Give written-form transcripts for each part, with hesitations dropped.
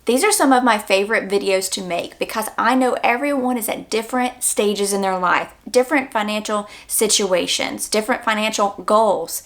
These are some of my favorite videos to make because I know everyone is at different stages in their life, different financial situations, different financial goals.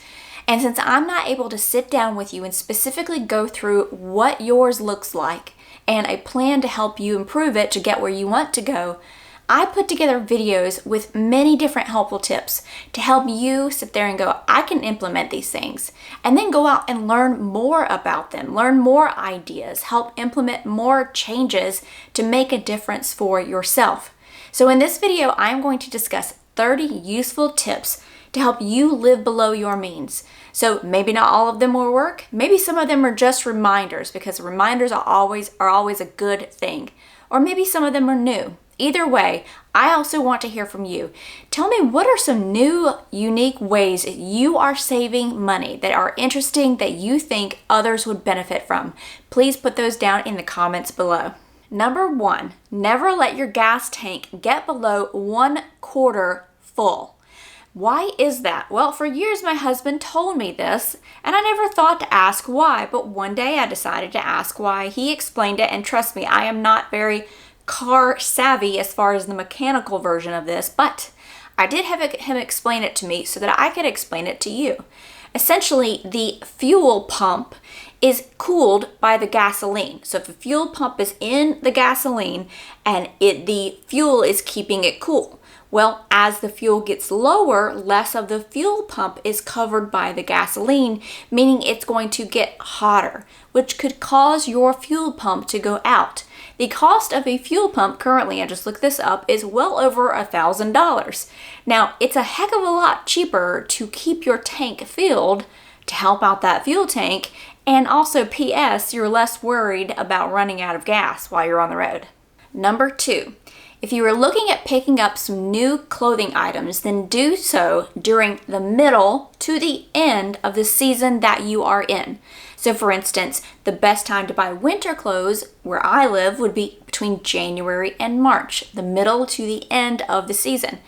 And since I'm not able to sit down with you and specifically go through what yours looks like and a plan to help you improve it to get where you want to go, I put together videos with many different helpful tips to help you sit there and go, I can implement these things, and then go out and learn more about them, learn more ideas, help implement more changes to make a difference for yourself. So in this video, I'm going to discuss 30 useful tips to help you live below your means. So maybe not all of them will work. Maybe some of them are just reminders because reminders are always a good thing. Or maybe some of them are new. Either way, I also want to hear from you. Tell me, what are some new, unique ways that you are saving money that are interesting that you think others would benefit from? Please put those down in the comments below. Number 1, never let your gas tank get below 1/4 full. Why is that? Well, for years my husband told me this, and I never thought to ask why, but one day I decided to ask why. He explained it, and trust me, I am not very car savvy as far as the mechanical version of this, but I did have him explain it to me so that I could explain it to you. Essentially, the fuel pump is cooled by the gasoline. So if the fuel pump is in the gasoline and the fuel is keeping it cool. Well, as the fuel gets lower, less of the fuel pump is covered by the gasoline, meaning it's going to get hotter, which could cause your fuel pump to go out. The cost of a fuel pump currently, I just looked this up, is well over $1,000. Now, it's a heck of a lot cheaper to keep your tank filled to help out that fuel tank, and also PS, you're less worried about running out of gas while you're on the road. Number 2. If you are looking at picking up some new clothing items, then do so during the middle to the end of the season that you are in. So for instance, the best time to buy winter clothes where I live would be between January and March, the middle to the end of the season.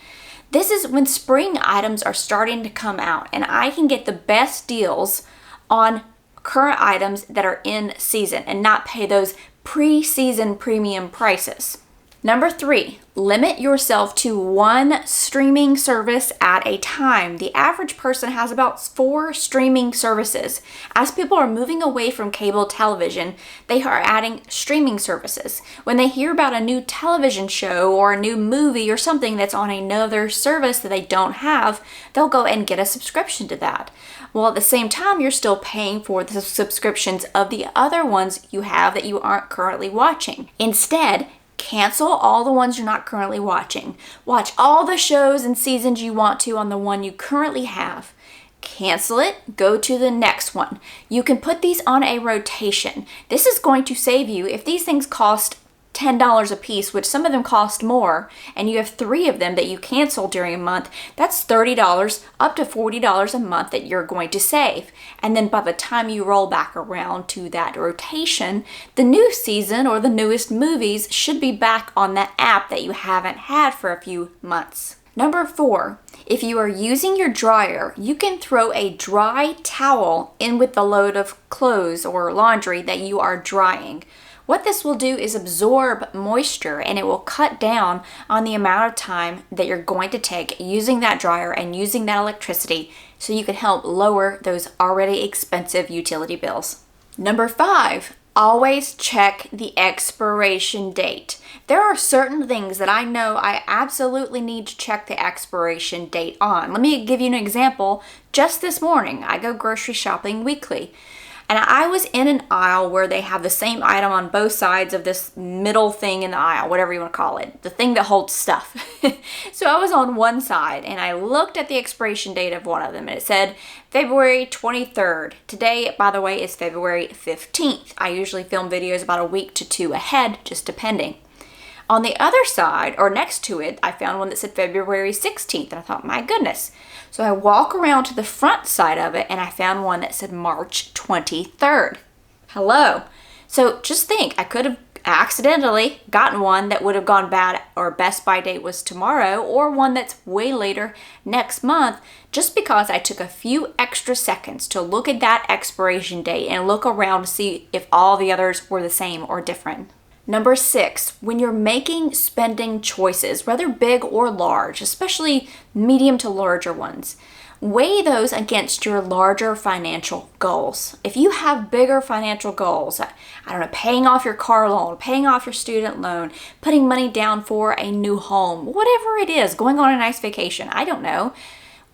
This is when spring items are starting to come out, and I can get the best deals on current items that are in season and not pay those pre-season premium prices. Number 3, limit yourself to one streaming service at a time. The average person has about 4 streaming services. As people are moving away from cable television, they are adding streaming services. When they hear about a new television show or a new movie or something that's on another service that they don't have, they'll go and get a subscription to that. Well, at the same time, you're still paying for the subscriptions of the other ones you have that you aren't currently watching. Instead, cancel all the ones you're not currently watching. Watch all the shows and seasons you want to on the one you currently have. Cancel it, go to the next one. You can put these on a rotation. This is going to save you, if these things cost $10 a piece, which some of them cost more, and you have 3 of them that you cancel during a month, that's $30 up to $40 a month that you're going to save. And then by the time you roll back around to that rotation, the new season or the newest movies should be back on that app that you haven't had for a few months. Number 4, if you are using your dryer, you can throw a dry towel in with the load of clothes or laundry that you are drying. What this will do is absorb moisture, and it will cut down on the amount of time that you're going to take using that dryer and using that electricity, so you can help lower those already expensive utility bills. Number 5, always check the expiration date. There are certain things that I know I absolutely need to check the expiration date on. Let me give you an example. Just this morning, I go grocery shopping weekly. And I was in an aisle where they have the same item on both sides of this middle thing in the aisle, whatever you want to call it, the thing that holds stuff. So I was on one side and I looked at the expiration date of one of them, and it said February 23rd. Today, by the way, is February 15th. I usually film videos about a week to 2 ahead, just depending. On the other side, or next to it, I found one that said February 16th, and I thought, my goodness. So I walk around to the front side of it, and I found one that said March 23rd. Hello. So just think, I could have accidentally gotten one that would have gone bad or best by date was tomorrow, or one that's way later next month, just because I took a few extra seconds to look at that expiration date and look around to see if all the others were the same or different. Number 6, when you're making spending choices, whether big or large, especially medium to larger ones, weigh those against your larger financial goals. If you have bigger financial goals, I don't know, paying off your car loan, paying off your student loan, putting money down for a new home, whatever it is, going on a nice vacation, I don't know,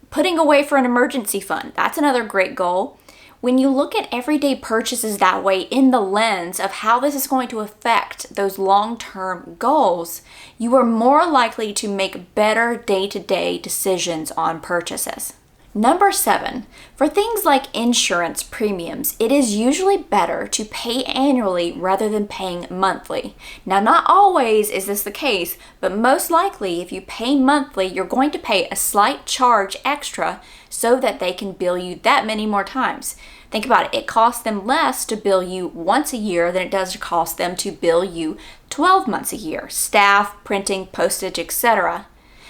putting away for an emergency fund, that's another great goal. When you look at everyday purchases that way in the lens of how this is going to affect those long-term goals, you are more likely to make better day-to-day decisions on purchases. Number 7, for things like insurance premiums, it is usually better to pay annually rather than paying monthly. Now, not always is this the case, but most likely if you pay monthly, you're going to pay a slight charge extra so that they can bill you that many more times. Think about it. It costs them less to bill you once a year than it does to cost them to bill you 12 months a year. Staff, printing, postage, etc.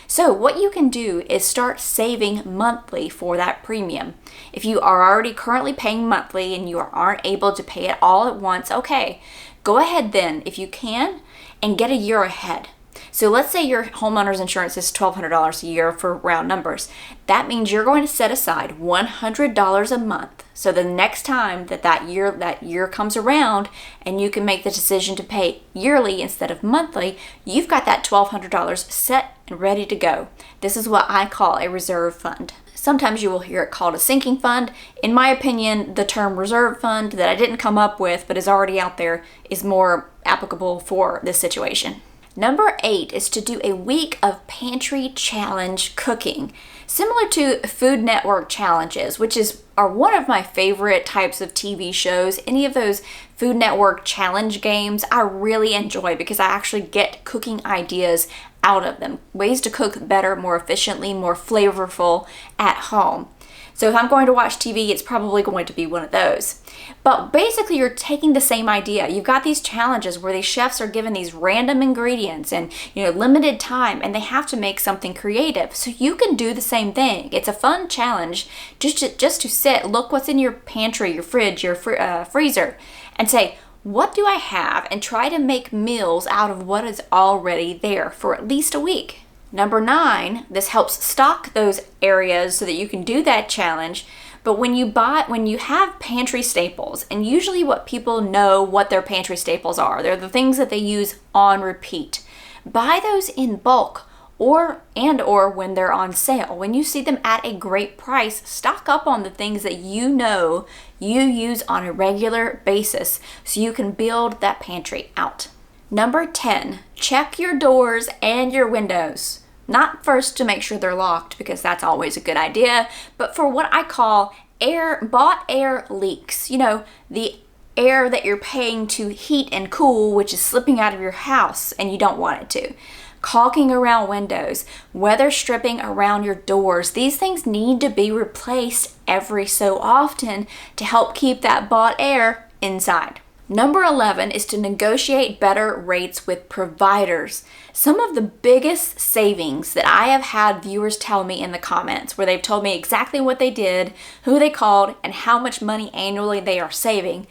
So what you can do is start saving monthly for that premium. If you are already currently paying monthly and you aren't able to pay it all at once, okay, go ahead then, if you can, and get a year ahead. So let's say your homeowner's insurance is $1,200 a year for round numbers. That means you're going to set aside $100 a month. So the next time that year comes around and you can make the decision to pay yearly instead of monthly, you've got that $1,200 set and ready to go. This is what I call a reserve fund. Sometimes you will hear it called a sinking fund. In my opinion, the term reserve fund that I didn't come up with but is already out there is more applicable for this situation. Number 8 is to do a week of pantry challenge cooking, similar to Food Network challenges, which are one of my favorite types of TV shows. Any of those Food Network challenge games I really enjoy because I actually get cooking ideas out of them, ways to cook better, more efficiently, more flavorful at home. So if I'm going to watch TV, it's probably going to be one of those. But basically, you're taking the same idea. You've got these challenges where these chefs are given these random ingredients and limited time, and they have to make something creative. So you can do the same thing. It's a fun challenge just to sit, look what's in your pantry, your fridge, your freezer, and say, what do I have? And try to make meals out of what is already there for at least a week. Number 9, this helps stock those areas so that you can do that challenge. But when you have pantry staples, and usually what people know what their pantry staples are, they're the things that they use on repeat. Buy those in bulk or when they're on sale. When you see them at a great price, stock up on the things that you know you use on a regular basis so you can build that pantry out. Number 10, check your doors and your windows. Not first to make sure they're locked, because that's always a good idea, but for what I call bought air leaks. The air that you're paying to heat and cool, which is slipping out of your house and you don't want it to. Caulking around windows, weather stripping around your doors. These things need to be replaced every so often to help keep that bought air inside. Number 11 is to negotiate better rates with providers. Some of the biggest savings that I have had viewers tell me in the comments, where they've told me exactly what they did, who they called, and how much money annually they are saving,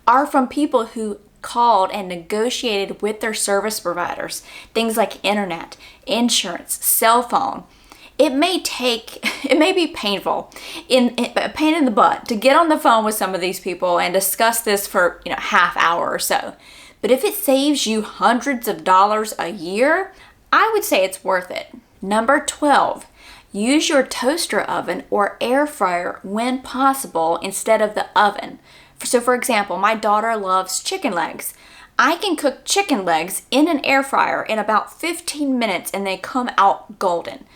are from people who called and negotiated with their service providers. Things like internet, insurance, cell phone. It may be painful, a pain in the butt to get on the phone with some of these people and discuss this for half hour or so. But if it saves you hundreds of dollars a year, I would say it's worth it. Number 12, use your toaster oven or air fryer when possible instead of the oven. So for example, my daughter loves chicken legs. I can cook chicken legs in an air fryer in about 15 minutes and they come out golden.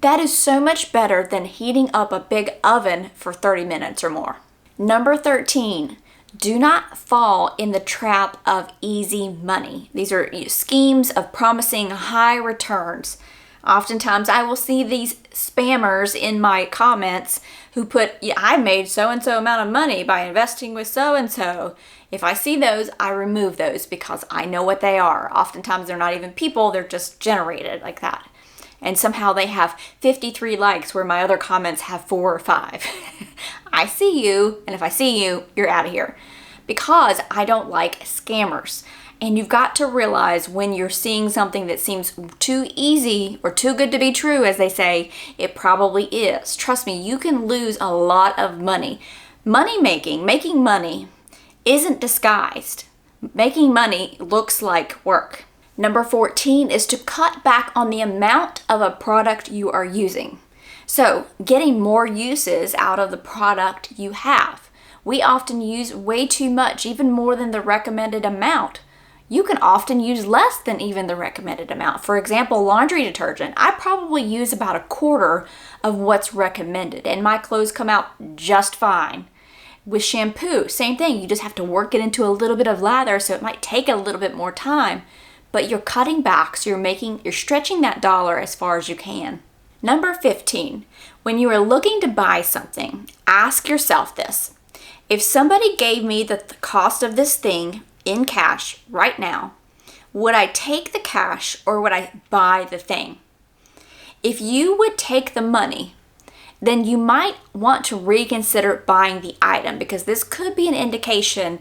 That is so much better than heating up a big oven for 30 minutes or more. Number 13, do not fall in the trap of easy money. These are schemes of promising high returns. Oftentimes I will see these spammers in my comments who put, yeah, I made so-and-so amount of money by investing with so-and-so. If I see those, I remove those because I know what they are. Oftentimes they're not even people, they're just generated like that. And somehow they have 53 likes where my other comments have 4 or 5. I see you, and if I see you, you're out of here. Because I don't like scammers. And you've got to realize when you're seeing something that seems too easy or too good to be true, as they say, it probably is. Trust me, you can lose a lot of money. Making money isn't disguised. Making money looks like work. Number 14 is to cut back on the amount of a product you are using. So, getting more uses out of the product you have. We often use way too much, even more than the recommended amount. You can often use less than even the recommended amount. For example, laundry detergent. I probably use about a quarter of what's recommended, and my clothes come out just fine. With shampoo, same thing. You just have to work it into a little bit of lather, so it might take a little bit more time. But you're cutting back, so you're stretching that dollar as far as you can. Number 15, when you are looking to buy something, ask yourself this. If somebody gave me the cost of this thing in cash right now, would I take the cash or would I buy the thing? If you would take the money, then you might want to reconsider buying the item because this could be an indication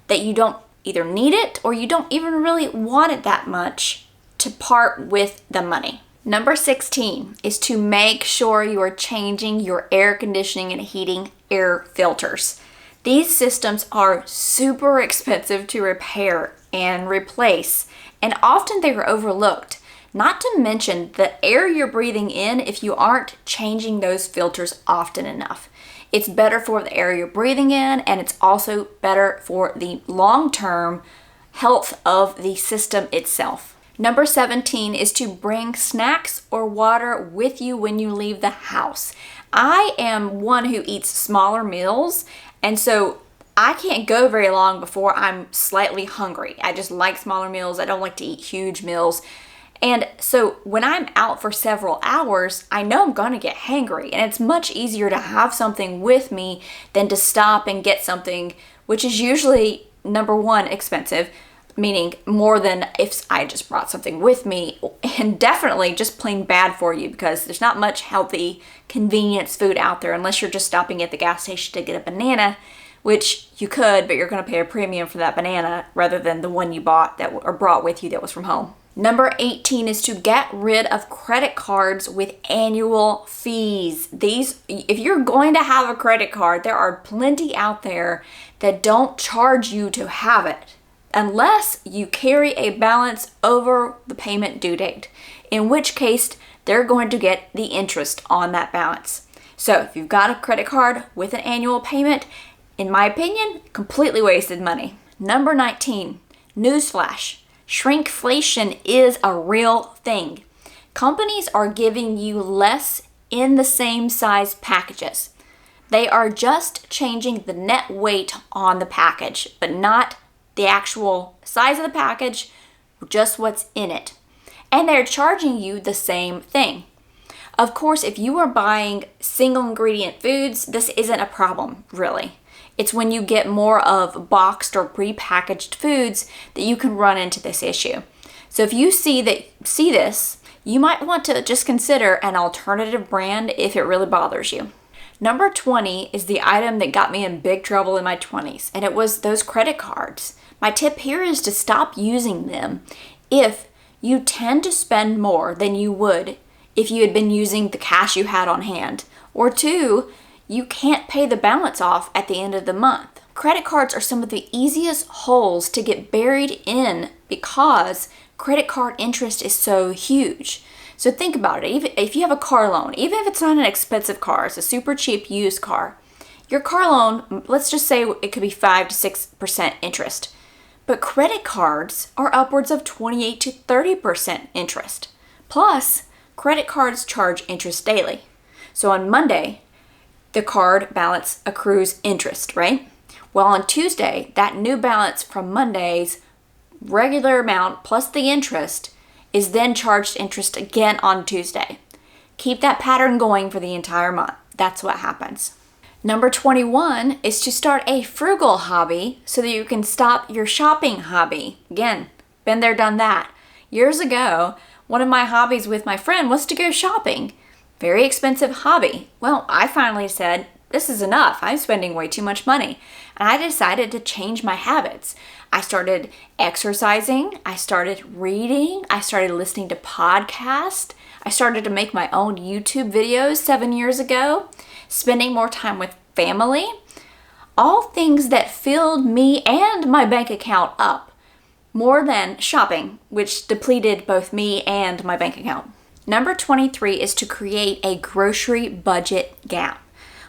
that you don't either need it or you don't even really want it that much to part with the money. Number 16 is to make sure you are changing your air conditioning and heating air filters. These systems are super expensive to repair and replace, and often they are overlooked. Not to mention the air you're breathing in if you aren't changing those filters often enough. It's better for the air you're breathing in, and it's also better for the long-term health of the system itself. Number 17 is to bring snacks or water with you when you leave the house. I am one who eats smaller meals, and so I can't go very long before I'm slightly hungry. I just like smaller meals. I don't like to eat huge meals. And so when I'm out for several hours, I know I'm going to get hangry, and it's much easier to have something with me than to stop and get something, which is usually, number one, expensive, meaning more than if I just brought something with me, and definitely just plain bad for you because there's not much healthy convenience food out there unless you're just stopping at the gas station to get a banana, which you could, but you're going to pay a premium for that banana rather than the one you bought or brought with you that was from home. Number 18 is to get rid of credit cards with annual fees. If you're going to have a credit card, there are plenty out there that don't charge you to have it unless you carry a balance over the payment due date, in which case they're going to get the interest on that balance. So if you've got a credit card with an annual payment, in my opinion, completely wasted money. Number 19, newsflash. Shrinkflation is a real thing. Companies are giving you less in the same size packages. They are just changing the net weight on the package, but not the actual size of the package, just what's in it. And they're charging you the same thing. Of course, if you are buying single ingredient foods, this isn't a problem, really. It's when you get more of boxed or prepackaged foods that you can run into this issue. So if you see this, you might want to just consider an alternative brand if it really bothers you. Number 20 is the item that got me in big trouble in my 20s, and it was those credit cards. My tip here is to stop using them if you tend to spend more than you would if you had been using the cash you had on hand. Or 2, you can't pay the balance off at the end of the month. Credit cards are some of the easiest holes to get buried in because credit card interest is so huge. So think about it. Even if you have a car loan, even if it's not an expensive car, it's a super cheap used car, your car loan, let's just say it could be 5 to 6% interest. But credit cards are upwards of 28 to 30% interest. Plus, credit cards charge interest daily. So on Monday, the card balance accrues interest, right? Well, on Tuesday, that new balance from Monday's regular amount plus the interest is then charged interest again on Tuesday. Keep that pattern going for the entire month. That's what happens. Number 21 is to start a frugal hobby so that you can stop your shopping hobby. Again, been there, done that. Years ago, one of my hobbies with my friend was to go shopping. Very expensive hobby. Well, I finally said, this is enough. I'm spending way too much money. And I decided to change my habits. I started exercising. I started reading. I started listening to podcasts. I started to make my own YouTube videos 7 years ago. Spending more time with family. All things that filled me and my bank account up more than shopping, which depleted both me and my bank account. Number 23 is to create a grocery budget gap.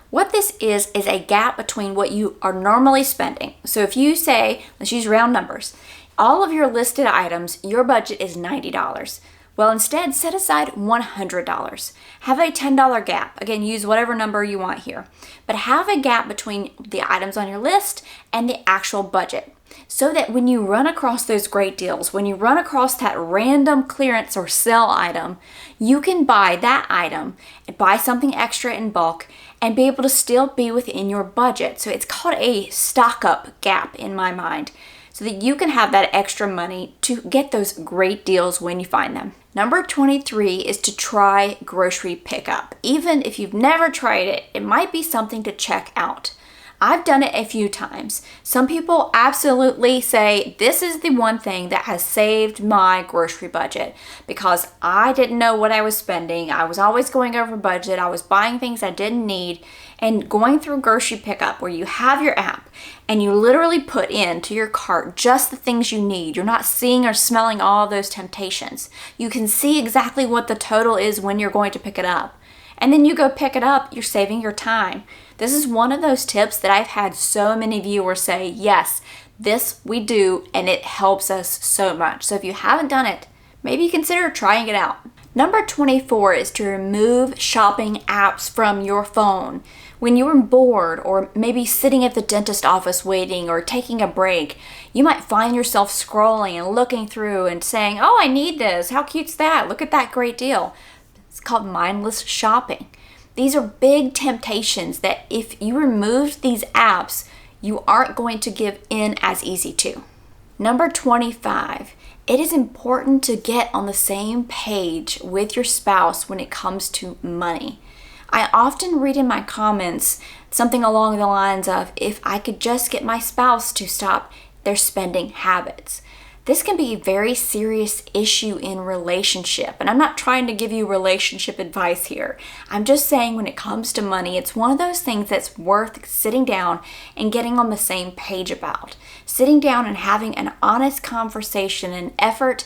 What this is a gap between what you are normally spending. So if you say, let's use round numbers, all of your listed items, your budget is $90. Well, instead, set aside $100. Have a $10 gap. Again, use whatever number you want here. But have a gap between the items on your list and the actual budget, so that when you run across those great deals, when you run across that random clearance or sale item, you can buy that item and buy something extra in bulk and be able to still be within your budget. So it's called a stock up gap in my mind, so that you can have that extra money to get those great deals when you find them. Number 23 is to try grocery pickup. Even if you've never tried it, it might be something to check out. I've done it a few times. Some people absolutely say this is the one thing that has saved my grocery budget because I didn't know what I was spending. I was always going over budget. I was buying things I didn't need. And going through grocery pickup where you have your app and you literally put into your cart just the things you need. You're not seeing or smelling all those temptations. You can see exactly what the total is when you're going to pick it up. And then you go pick it up, you're saving your time. This is one of those tips that I've had so many viewers say, yes, this we do, and it helps us so much. So if you haven't done it, maybe consider trying it out. Number 24 is to remove shopping apps from your phone. When you're bored or maybe sitting at the dentist office waiting or taking a break, you might find yourself scrolling and looking through and saying, oh, I need this. How cute's that? Look at that great deal. It's called mindless shopping. These are big temptations that if you removed these apps, you aren't going to give in as easy to. Number 25, it is important to get on the same page with your spouse when it comes to money. I often read in my comments something along the lines of, if I could just get my spouse to stop their spending habits. This can be a very serious issue in relationship. And I'm not trying to give you relationship advice here. I'm just saying when it comes to money, it's one of those things that's worth sitting down and getting on the same page about. Sitting down and having an honest conversation, an effort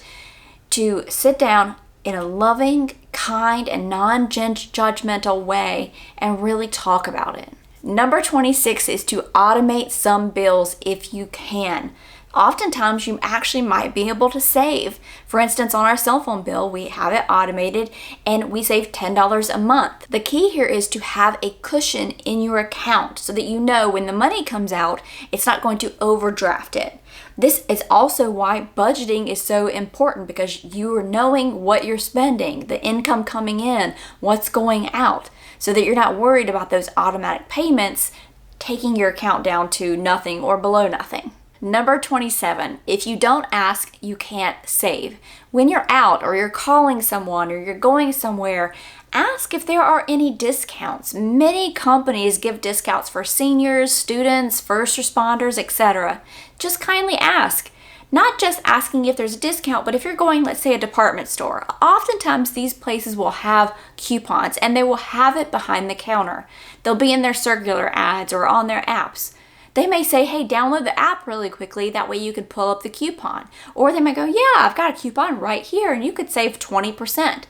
to sit down in a loving, kind, and non-judgmental way and really talk about it. Number 26 is to automate some bills if you can. Oftentimes you actually might be able to save. For instance, on our cell phone bill, we have it automated and we save $10 a month. The key here is to have a cushion in your account so that you know when the money comes out, it's not going to overdraft it. This is also why budgeting is so important, because you are knowing what you're spending, the income coming in, what's going out, so that you're not worried about those automatic payments taking your account down to nothing or below nothing. Number 27, if you don't ask, you can't save. When you're out or you're calling someone or you're going somewhere, ask if there are any discounts. Many companies give discounts for seniors, students, first responders, etc. Just kindly ask. Not just asking if there's a discount, but if you're going, let's say, a department store. Oftentimes these places will have coupons and they will have it behind the counter. They'll be in their circular ads or on their apps. They may say, hey, download the app really quickly, that way you can pull up the coupon. Or they may go, yeah, I've got a coupon right here and you could save 20%.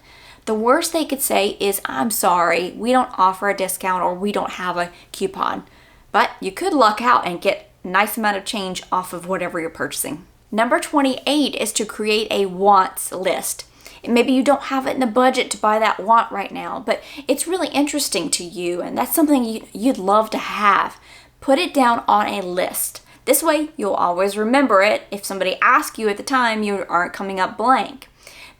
The worst they could say is, I'm sorry, we don't offer a discount or we don't have a coupon. But you could luck out and get a nice amount of change off of whatever you're purchasing. Number 28 is to create a wants list. Maybe you don't have it in the budget to buy that want right now, but it's really interesting to you and that's something you'd love to have. Put it down on a list. This way, you'll always remember it. If somebody asks you at the time, you aren't coming up blank.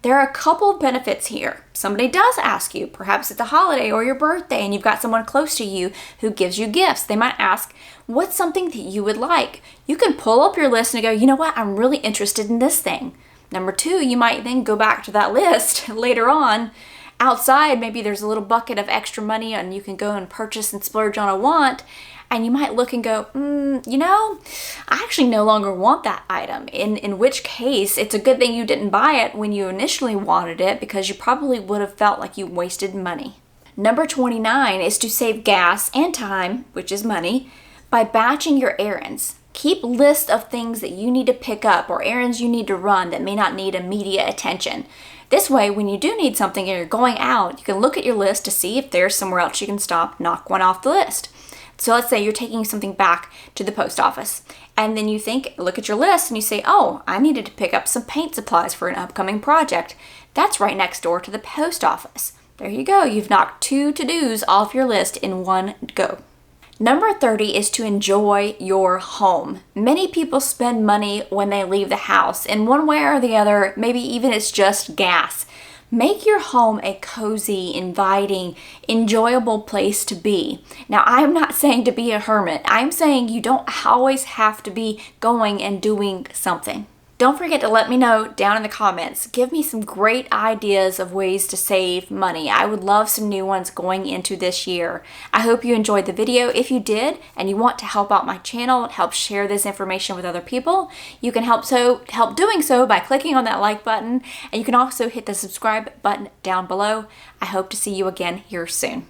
There are a couple of benefits here. Somebody does ask you, perhaps it's a holiday or your birthday, and you've got someone close to you who gives you gifts. They might ask, what's something that you would like? You can pull up your list and go, you know what, I'm really interested in this thing. Number two, you might then go back to that list later on. Outside, maybe there's a little bucket of extra money and you can go and purchase and splurge on a want. And you might look and go, I actually no longer want that item. In which case, it's a good thing you didn't buy it when you initially wanted it, because you probably would have felt like you wasted money. Number 29 is to save gas and time, which is money, by batching your errands. Keep lists of things that you need to pick up or errands you need to run that may not need immediate attention. This way, when you do need something and you're going out, you can look at your list to see if there's somewhere else you can stop, knock one off the list. So let's say you're taking something back to the post office, and then you look at your list and you say, oh, I needed to pick up some paint supplies for an upcoming project. That's right next door to the post office. There you go. You've knocked 2 to-dos off your list in one go. Number 30 is to enjoy your home. Many people spend money when they leave the house in one way or the other. Maybe even it's just gas. Make your home a cozy, inviting, enjoyable place to be. Now, I'm not saying to be a hermit. I'm saying you don't always have to be going and doing something. Don't forget to let me know down in the comments. Give me some great ideas of ways to save money. I would love some new ones going into this year. I hope you enjoyed the video. If you did and you want to help out my channel and help share this information with other people, you can help doing so by clicking on that like button, and you can also hit the subscribe button down below. I hope to see you again here soon.